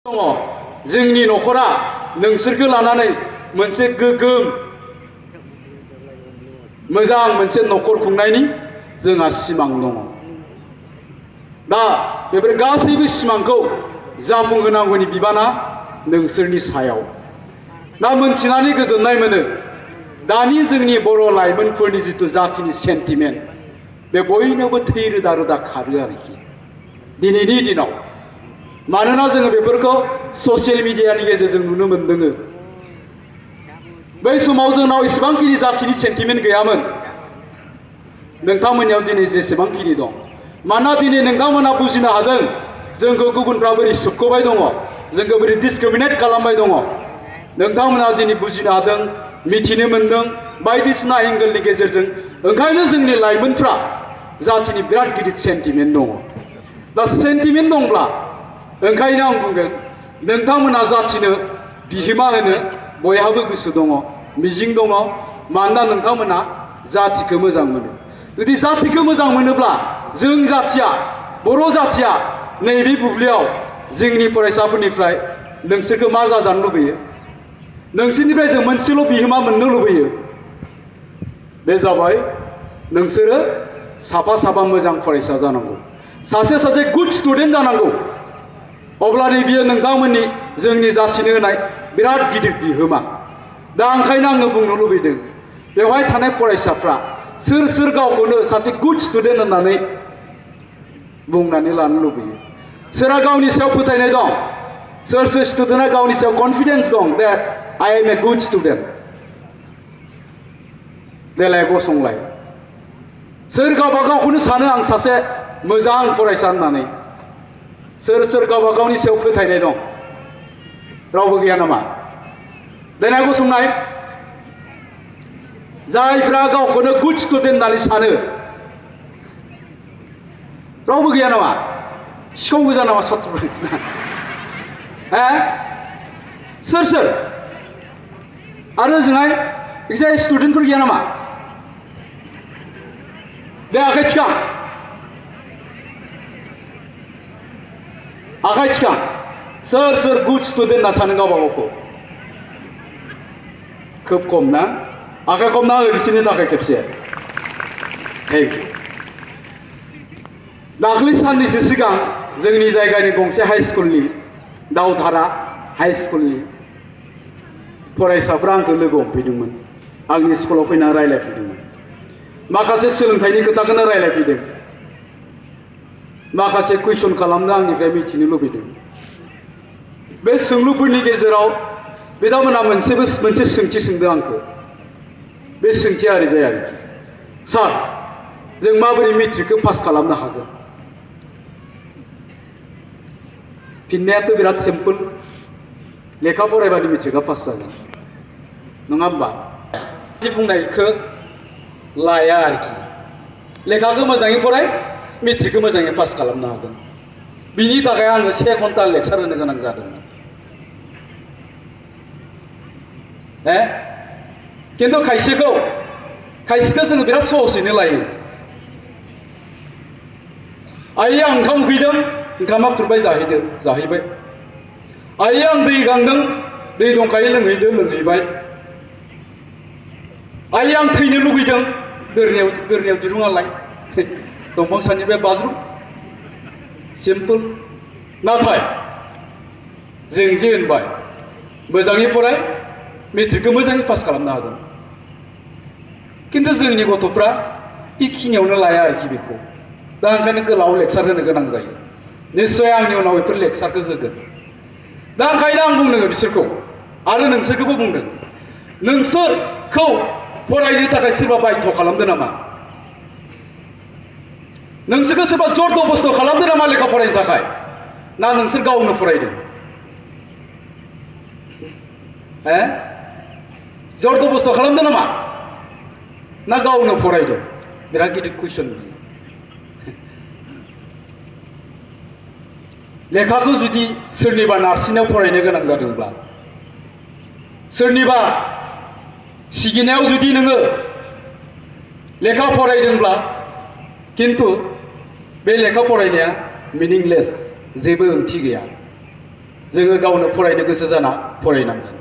दङ जोंनि न'खरा नोंसोरखौ लानानै मोनसे गोगोम मोजां मोनसे न'खर खुंनायनि जोंहा सिमां दङ। दा बेफोर गासैबो सिमांखौ जाफुंहोनांगौनि बिबाना नोंसोरनि सायाव। दा मोनथिनानै गोजोननाय मोनो दानि जोंनि बर' लाइमोनफोरनि जिथु जातिनि सेन्टिमेन्ट बे बयनावबो थै रोदा रोदा खारो आरोखि दिनैनि दिनाव। मानोना जोङो बेफोरखौ ससियेल मिडियानि गेजेरजों नुनो मोन्दों। बै समाव जोंनाव इसेबांखिनि जातिनि सेन्टिमेन्ट गैयामोन नोंथांमोननियाव दिनै जेसेबांखिनि दं। मानोना दिनै नोंथांमोना बुजिनो हादों जोंखौ गुबुनफ्रा बोरै सोबख'बाय दङ, जोंखौ बोरै डिसक्रिमिनेट खालामबाय दङ। नोंथांमोना दिनै बुजिनो हादों, मिथिनो मोन्दों बायदिसिना एंगेलनि गेजेरजों। ओंखायनो जोंनि लाइमोनफ्रा जातिनि बिराद गिदिर सेन्टिमेन्ट दङ। दा सेन्टिमेन्ट दंब्ला ओंखायनो आं बुंगोन नोंथांमोना जातिनो बिहोमा होनो बयहाबो गोसो दङ, मिजिं दङ। मानोना नोंथांमोना जातिखौ मोजां मोनो। जुदि जातिखौ मोजां मोनोब्ला जों जातिया, बर' जातिया नैबे बुब्लियाव जोंनि फरायसाफोरनिफ्राय नोंसोरखौ मा जाजानो लुबैयो? नोंसोरनिफ्राय जों मोनसेल' बिहोमा मोननो लुबैयो। बे जाबाय नोंसोरो साफा साफा मोजां फरायसा जानांगौ, सासे सासे गुड स्टुडेन्ट जानांगौ। अब्लानो बियो नोंथांमोननि जोंनि जातिनो होनाय बिराद गिदिर बिहोमा। दा ओंखायनो आङो बुंनो लुबैदों बेवहाय थानाय फरायसाफ्रा सोर सोर गावखौनो सासे गुड स्टुडेन्ट होननानै बुंनानै लानो लुबैयो? सोरहा गावनि सायाव फोथायनाय दं? सोर सोर स्टुडेन्टआ गावनि सायाव कनफिडेन्स दं that I am a good student? देलाय गसंलाय। सोर गावबा गावखौनो सानो आं सासे मोजां फरायसा होननानै? सोर सोर गावबा गावनि सायाव फोथायनाय दं? रावबो गैया नामा? देनाय गसंनाय। जायफ्रा गावखौनो गुड स्टुडेन्ट होननानै सानो रावबो गैया नामा? सिखाव गोजा नामा सात्रफोरा? सोर सोर? आरो ओजोंहाय जाय स्टुडेन्टफोर गैया नामा? दे आखाइ थिखां, आखाइ थिखां। सोर सोर गुड स्टुडेन्ट होनना सानो गावबा गावखौ? खोब खम ना? आखाइ खमना हो बिसोरनि थाखाय खेबसे। Thank you. दाख्लै साननैसो सिगां जोंनि जायगानि गंसे हाइ स्कुलनि दावधारा हाइ स्कुलनि फरायसाफ्रा आंखौ लोगो हमफैदोंमोन। आंनि स्कुलाव फैना रायज्लायफैदोंमोन। माखासे सोलोंथाइनि खोथाखौनो रायज्लायफैदों, माखासे कुइसन खालामनो आंनिफ्राय मिथिनो लुबैदों। बे सोंलुफोरनि गेजेराव बिथांमोनहा मोनसे सोंथि सोंदों आंखौ। बे सोंथिया ओरै जायो आरोखि, सार जों माबोरै मेट्रिकखौ पास खालामनो हागोन? फिननायाथ' बिराद सिम्पोल, लेखा फरायबानो मेट्रिकआ पास जागोन, नङा होमबा? बिदि बुंनायखौ लाया आरोखि। लेखाखौ मोजाङै फराय, मेट्रिकखौ मोजाङै पास खालामनो हागोन। बिनि थाखाय आङो 1 घन्टा लेक्सार होनो गोनां जादोंमोन। खिन्थु खायसेखौ जोङो बिराद सहसैनो लायो। आइ आं ओंखाम उखैदों, ओंखामा खुरबाय जाहैबाय। आइ आं दै गांदों, दै दंखायो लोंहैबाय। आइ आं थैनो लुबैदों, गोरनायाव दिरुङालाय दंफां सानिफ्राय बाज्रुम। सिम्पोल। नाथाय जों जे होनबाय मोजाङै फराय, मेट्रिकखौ मोजाङै पास खालामनो हागोन। खिन्थु जोंनि गथ'फ्रा बेखिनियावनो लाया आरोखि बेखौ। दा ओंखायनो गोलाव लेक्सार होनो गोनां जायो। निस्सय आंनि उनाव बेफोर लेक्सारखौ होगोन। दा ओंखायनो आं बुंदों बिसोरखौ आरो नोंसोरखौबो बुंदों, नोंसोरखौ फरायनो थाखाय सोरबा बाध्य खालामदों नामा? नोंसोरखौ सोरबा जर जबस्थ' खालामदों नामा लेखा फरायनो थाखाय? ना नोंसोर गावनो फरायदों? जर जबस्थ' खालामदों नामा? ना गावनो फरायदों? बिराद गिदिर कुइसन। लेखाखौ जुदि सोरनिबा नारसिननायाव फरायनो गोनां जादोंब्ला, सोरनिबा सिगिनायाव जुदि नोङो लेखा फरायदोंब्ला, खिन्थु बे लेखा फरायनाया मिनिंलेस, जेबो ओंथि गैया। जोङो गावनो फरायनो गोसो जाना फरायनांगोन।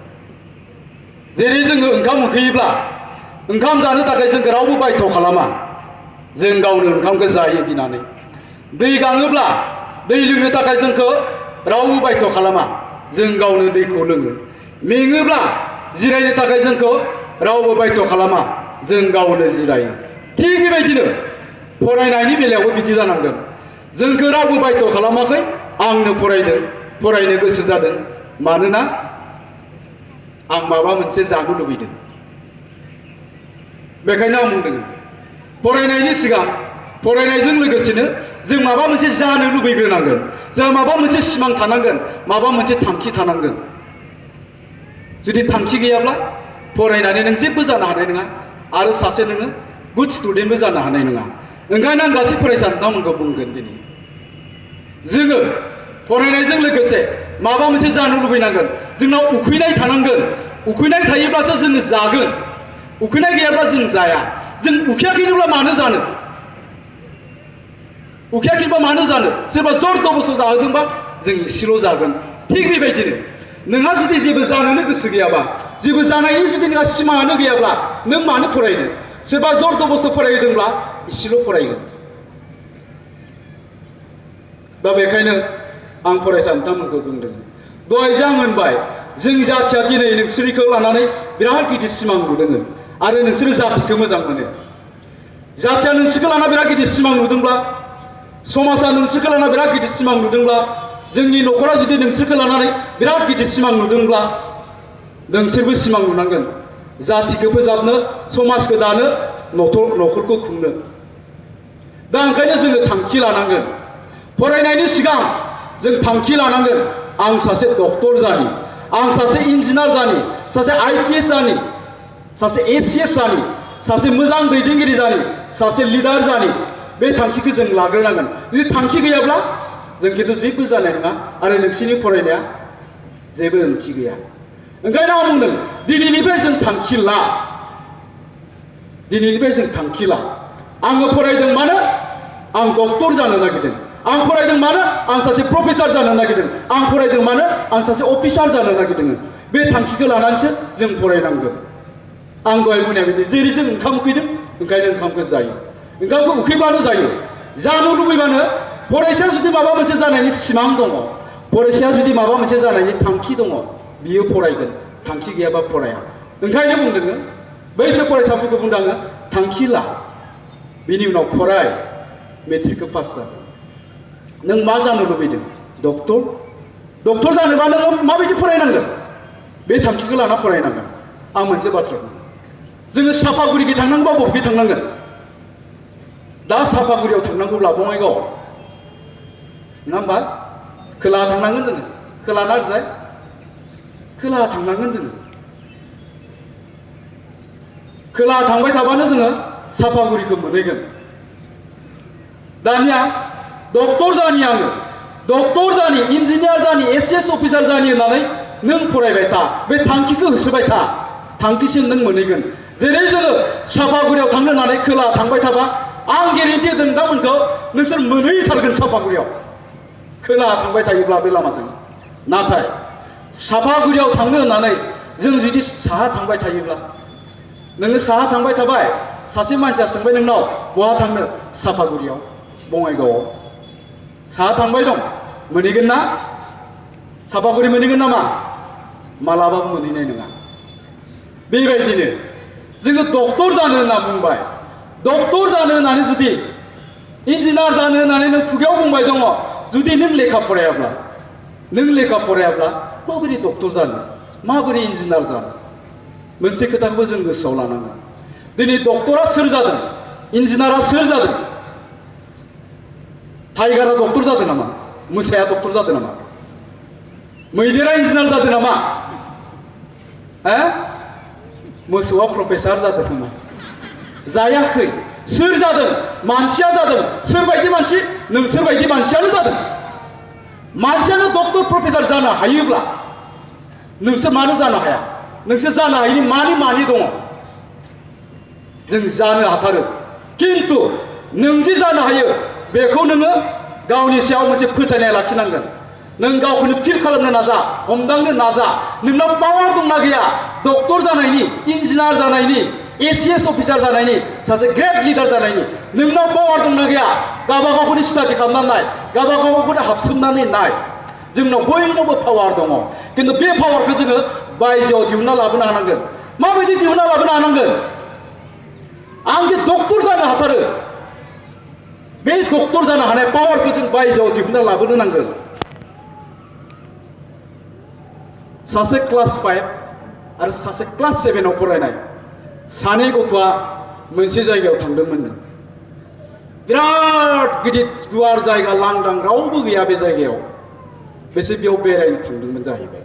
जेरै जोङो ओंखाम उखैयोब्ला ओंखाम जानो थाखाय जोंखौ रावबो बायध' खालामा, जों गावनो ओंखामखौ जायो बिनानै। दै गाङोब्ला दै लोंनो थाखाय जोंखौ रावबो बायध' खालामा, जों गावनो दैखौ लोङो। मेङोब्ला जिरायनो थाखाय जोंखौ रावबो बायध' खालामा, जों गावनो जिरायो। थिग बेबायदिनो फरायनायनि बेलायावबो बिदि जानांगोन। जोंखौ रावबो बायध' खालामाखै, आंनो फरायनो गोसो जादों, मानोना आं माबा मोनसे जानो लुबैदों। बेखायनो आं बुंदों, फरायनायनि सिगां फरायनायजों लोगोसेनो जों माबा मोनसे जानो लुबैग्रोनांगोन। जों माबा मोनसे सिमां थानांगोन, माबा मोनसे थांखि थानांगोन। जुदि थांखि गैयाब्ला फरायनानै नों जेबो जानो हानाय नङा, आरो सासे नोङो गुड स्टुडेन्टबो जानो हानाय नङा। ओंखायनो आं गासै फरायसा नोंथांमोनखौ बुंगोन, दिनै जोङो फरायनायजों लोगोसे माबा मोनसे जानो लुबैनांगोन। जोंनाव उखैनाय थानांगोन। उखैनाय थायोब्लासो जोङो जागोन। उखैनाय गैयाब्ला जों जाया। जों उखैयाखैनोब्ला मानो जानो? उखैयाखैबा मानो जानो? सोरबा जर जबरदस्थ जाहोदोंबा जों इसेल' जागोन। थिग बेबायदिनो नोंहा जुदि जेबो जानोनो गोसो गैयाबा, जेबो जानायनि जुदि नोंहा सिमाङानो गैयाब्ला नों मानो फरायनो? सोरबा जर जबरदस्थ फरायहोदोंब्ला इसेल' फरायगोन। दा बेखायनो आं फरायसा नोंथांमोनखौ बुंदों, दहायसो आं होनबाय, जों जाथिया दिनै नोंसोरनिखौ लानानै बिराद गिदिर सिमां नुदों, आरो नोंसोरो जातिखौ मोजां मोनो। जाथिया नोंसोरखौ लाना बिराद गिदिर सिमां नुदोंब्ला, समाजा नोंसोरखौ लाना बिराद गिदिर सिमां नुदोंब्ला, जोंनि न'खरा जुदि नोंसोरखौ लानानै बिराद गिदिर सिमां नुदोंब्ला, नोंसोरबो सिमां नुनांगोन जातिखौ फोसाबनो, समाजखौ दानो, न'खरखौ खुंनो। दा ओंखायनो जोङो थांखि लानांगोन। फरायनायनि सिगां जों थांखि लानांगोन। आं सासे डक्टर जानि, आं सासे इन्जिनियार जानि, सासे IPS जानि, सासे ACS जानि, सासे मोजां दैदेनगिरि जानि, सासे लिडार जानि। बे थांखिखौ जों लाग्रोनांगोन। जुदि थांखि गैयाब्ला जों खिन्थु जेबो जानाय नङा, आरो नोंसिनि फरायनाया जेबो ओंथि गैया। ओंखायनो आं बुंदों, दिनैनिफ्राय जों थांखि ला। दिनैनिफ्राय जों थांखि ला। आङो फरायदों मानो? आं डक्टर जानो नागिरदों। आं फरायदों मानो? आं सासे प्रफेसार जानो नागिरदों। आं फरायदों मानो? आं सासे अफिसार जानो नागिरदों। बे थांखिखौ लानानैसो जों फरायनांगोन। आं दहाय बुंनाय बायदि, जेरै जों ओंखाम उखैदों, ओंखायनो ओंखामखौ जायो। ओंखामखौ उखैब्लानो जायो। जानो लुबैबानो, फरायसाया जुदि माबा मोनसे जानायनि सिमां दङ, फरायसाया जुदि माबा मोनसे जानायनि थांखि दङ, बियो फरायगोन। थांखि गैयाबा फराया। ओंखायनो बुंदों, बैसोर फरायसाफोरखौ बुंदों आङो, थांखि ला, बिनि उनाव फराय, मेट्रिकखौ पास जा। नों मा जानो लुबैदों? डक्टर। डक्टर जानोबा नोङो माबायदि फरायनांगोन? बे थांखिखौ लाना फरायनांगोन। आं मोनसे बाथ्रा बुंदों, जोङो सापागुरिखै थांनांगौबा बबेखै थांनांगोन? दा सापागुरियाव थांनांगौब्ला बङाइगाव, नङा होमबा? खोलाहा थांनांगोन जोङो। खोलाहा ना ओरैजाय? खोलाहा थांनांगोन जोङो। खोलाहा थांबाय थाबानो जोङो सापागुरिखौ मोनहैगोन। दानिया डक्टर जानि आङो, डक्टर जानि, इन्जिनियार जानि, ACS अफिसार जानि होननानै नों फरायबाय था। बे थांखिखौ होसोबाय था, थांखिसिम नों मोनहैगोन। जेरै जोङो सापागुरियाव थांनो होननानै खोलाहा थांबाय थाबा, आं गेरेन्टि होदों नोंथांमोनखौ, नोंसोर मोनहैथारगोन सापागुरियाव, खोलाहा थांबाय थायोब्ला बे लामाजों। नाथाय सापागुरियाव थांनो होननानै जों जुदि साहा थांबाय थायोब्ला, नोङो साहा थांबाय थाबाय, सासे मानसिया सोंबाय नोंनाव, बहा थांनो? सापागुरियाव, बङाइगावआव। साहा थांबाय दं, मोनहैगोन ना? सापागुरि मोनहैगोन नामा? मालाबाबो मोनहैनाय नङा। बेबायदिनो जोङो डक्टर जानो होनना बुंबाय, डक्टर जानो होननानै जुदि, इन्जिनियार जानो होननानै नों खुगायाव बुंबाय दङ, जुदि नों लेखा फरायाब्ला, माबोरै डक्टर जानो? माबोरै इन्जिनियार जानो? मोनसे खोथाखौबो जों गोसोआव लानांगोन। दिनै डक्टरा सोर जादों? इन्जिनियारा सोर जादों? टाइगारा डक्टर जादों नामा? मोसाया डक्टर जादों नामा? मैदेरा इन्जिनियार जादों नामा? मोसौआ प्रफेसार जादों नामा? जायाखै। सोर जादों? मानसिया जादों। सोरबायदि मानसि? नोंसोरबायदि मानसियानो जादों। मानसियानो डक्टर प्रफेसार जानो हायोब्ला नोंसोर मानो जानो हाया? नोंसोर जानो हायिनि मानि दङ? जों जानो हाथारो। खिन्थु नों जे जानो हायो, बेखौ नोङो गावनि सायाव मोनसे फोथायनाय लाखिनांगोन। नों गावखौनो फिल खालामनो नाजा हमदांनो नाजा नोंनाव पावार दंना गैया डक्टर जानायनि इन्जिनियार जानायनि एसीएस अफिसार जानायनि सासे ग्रेट लिडार जानायनि नोंनाव पावार दंना गैया गावबा गावखौनो स्टाडि खालामनानै नाय गावबा गावखौनो हाबसोमनानै नाय जोंनाव बयनावबो पावार दङ खिन्थु बे पावारखौ जोङो बायजोआव दिहुनना लाबोनो हानांगोन माबायदि दिहुनना लाबोनो हानांगोन आं जे डक्टर जानो हाथारो बे डक्टर जानो हानाय पावारखौ जों बायजोआव दिहुनना लाबोनो नांगोन सासे क्लास 5 आरो सासे क्लास 7 आव फरायनाय सानै गथ'आ मोनसे जायगायाव थांदोंमोननो बिराद गिदिर गुवार जायगा लांदां रावबो गैया बे जायगायाव बिसोर बेयाव बेरायनो थांदोंमोन जाहैबाय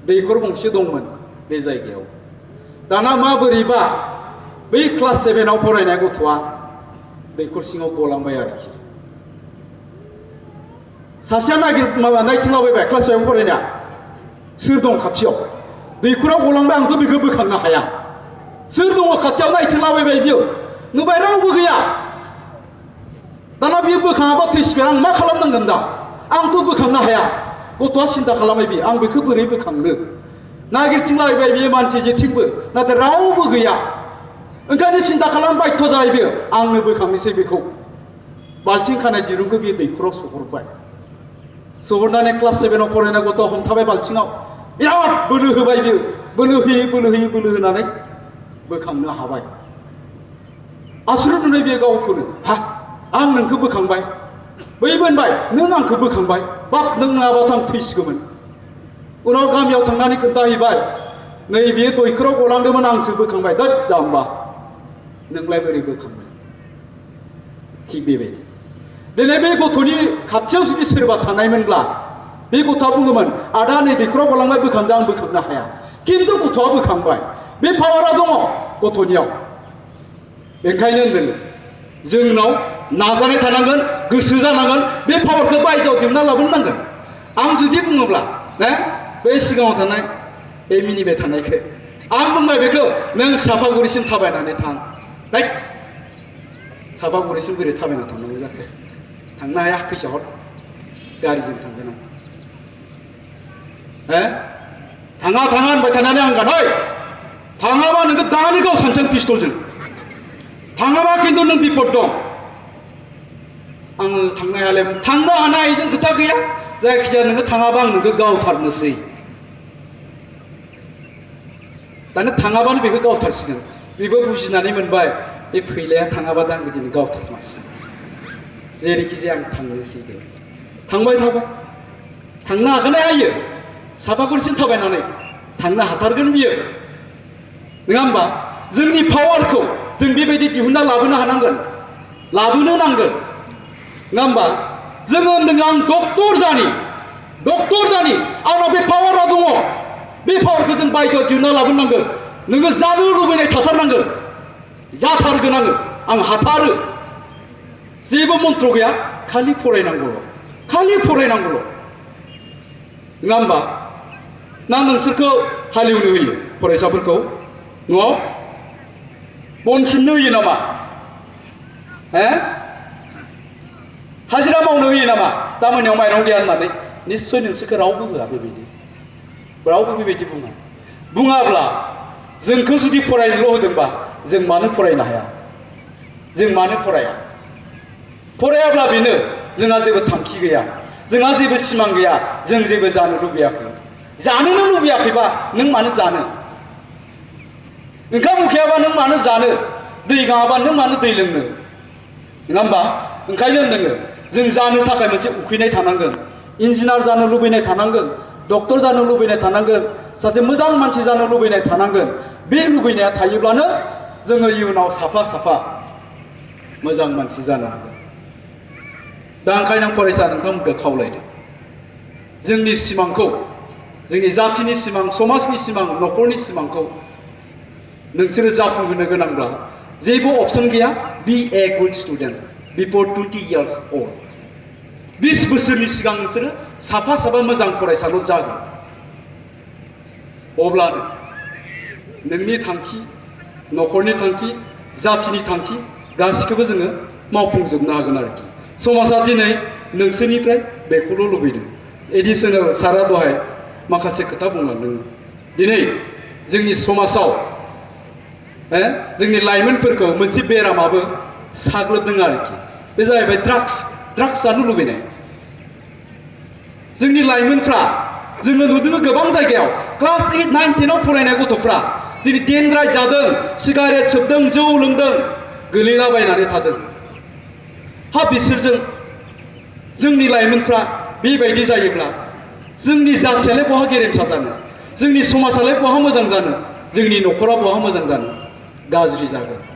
दैखर गंसे दंमोन बे जायगायाव दाना माबोरैबा बै क्लास 7 आव फरायनाय गथ'आ दैखर सिङाव गलांबाय आरोखि सासेया नायथिंलाबायबाय क्लास 5 आव फरायनाया सोर दं खाथियाव दैखराव गलांबाय आंथ' बेखौ बोखांनो हाया सोर दङ खाथियाव नायथिंलाबायबाय बियो नुबाय रावबो गैया दाना बियो बोखाङाबा थैसिगोन आं मा खालामनांगोन दा आंथ' बोखांनो हाया गथ'आ सिन्था खालामबाय बियो आं बेखौ बोरै बोखांनो नागिरथिंलाबायबाय बियो मानसि जेथिंबो नाथाय रावबो गैया ओंखायनो सिन्था खालामनो बायथ' जाबाय बियो आंनो बोखांनोसै बेखौ बाल्थिं खानाय दिरुंखौ बियो दैखराव सोहरबाय सोहरनानै क्लास 7 आव फरायनाय गथ'आ हमथाबाय बाल्थिङाव बिराद बोलो होबाय बियो बोलो होनानै बोखांनो हाबाय आसुरित नुनाय बियो गावखौनो हा आं नोंखौ बोखांबाय बै होनबाय नों आंखौ बोखांबाय बाप नों नङाबाथ' आं थैसिगौमोन उनाव गामियाव थांनानै खोन्थाहैबाय नै बियो दैखराव गलांदोंमोन आंसो बोखांबाय दोद जाम्बा नोंलाय बोरै बोखांबाय थिग बेबायदि दिनै बे गथ'नि खाथियाव जुदि सोरबा थानायमोनब्ला बे गथ'आ बुङोमोन आदा नै दैखराव गलांबाय बोखांदों आं बोखांनो हाया खिन्थु गथ'आ बोखांबाय बे पावारा दङ गथ'नियाव ओंखायनो होनदों जोंनाव नाजानाय थानांगोन गोसो जानांगोन बे पावारखौ बायजोआव दिहुनना लाबोनो नांगोन आं जुदि बुङोब्ला बै सिगाङाव थानाय बे मिनिबाय थानायखौ आं बुंबाय बेखौ नों सापागुरिसिम थाबायनानै थां सापागुरिसिम बोरै थाबायना थांनांगौ जाखो थांनो हाया फैसा हर गारिजों थांगोन आं थाङा होनबाय थानानै आं गान थाङाबा नोंखौ दानो गावथानसै पिस्तलजों थाङाबा खिन्थु नों बिपद दं आङो थांनो हायालै थांनो हानायजों खोथा गैया जायखिजाया नोङो थाङाबा आं नोंखौ गावथारनोसै दानो थाङाबानो बेखौ गावथारसिगोन बेबो बुजिनानै मोनबाय बे फैलाया थाङाबा दा आं बिदिनो गावथारमारसिगोन जेरैखि जाया आं थांनोसै दे थांबाय थाबाय थांनो हागोन हायो सापागुरिसिम थाबायनानै थांनो हाथारगोन बियो नङा होमबा जोंनि पावारखौ जों बेबायदि दिहुनना लाबोनो हानांगोन लाबोनो नांगोन नङा होमबा जोङो होनदों आं डक्टर जानि आंनाव बे पावारा दङ बे पावारखौ जों बायजोआव दिहुनना लाबोनांगोन नोङो जानो लुबैनाय थाथारनांगोन जाथारगोन आं हाथारो जेबो मन्त्र गैया खालि फरायनांगौल' नङा होमबा ना नोंसोरखौ हालेवनो होयो फरायसाफोरखौ न'आव बन सिननो होयो नामा हाजिरा मावनो होयो नामा दामानियाव माइरं गैया होननानै निस्सय नोंसोरखौ रावबो होआ बेबायदि बुङाब्ला जोंखौ जुदि फरायनोल' होदोंबा जों मानो फरायनो हाया जों मानो फरायाब्ला बेनो जोंहा जेबो थांखि गैया जोंहा जेबो सिमां गैया जों जेबो जानो लुबैयाखै जानोनो लुबैयाखैबा नों मानो जानो ओंखाम उखैयाबा नों मानो जानो दै गाङाबा नों मानो दै लोंनो नङा होमबा ओंखायनो होनदों जों जानो थाखाय मोनसे उखैनाय थानांगोन इन्जिनियार जानो लुबैनाय थानांगोन डक्टर जानो लुबैनाय थानांगोन सासे मोजां मानसि जानो लुबैनाय थानांगोन बे लुबैनाया थायोब्लानो जोङो इयुनाव साफा मोजां मानसि जानो हागोन दा ओंखायनो आं फरायसा नोंथांमोनखौ खावलायदों जोंनि सिमांखौ जोंनि जातिनि सिमां समाजनि सिमां न'खरनि सिमांखौ नोंसोरो जाफुंहोनो गोनांब्ला जेबो अपसन गैया be a good student before 20 years old 20 बोसोरनि सिगां नोंसोरो साफा मोजां फरायसाल' जागोन अब्लानो नोंनि थांखि न'खरनि थांखि जातिनि थांखि गासिखौबो जोङो मावफुंजोबनो हागोन आरोखि समाजा दिनै नोंसोरनिफ्राय बेखौल' लुबैदों एडिशनेल सारा दहाय माखासे खोथा बुंलांदों दिनै जोंनि समाजाव जोंनि लाइमोनफोरखौ मोनसे बेरामाबो साग्लोबदों आरोखि बे जाहैबाय ड्राग्स जानो लुबैनाय जोंनि लाइमोनफ्रा जोङो नुदों गोबां जायगायाव क्लास 8, 9, 10 आव फरायनाय गथ'फ्रा दिनै डेनद्राइट जादों सिगारेट सोबदों जौ लोंदों गोलैलाबायनानै थादों हा बिसोरजों जोंनि लाइमोनफ्रा बेबायदि जायोब्ला जोंनि जाथियालाय बहा गेरेमसा जानो जोंनि समाजालाय बहा मोजां जानो जोंनि न'खरा बहा मोजां जानो गाज्रि जागोन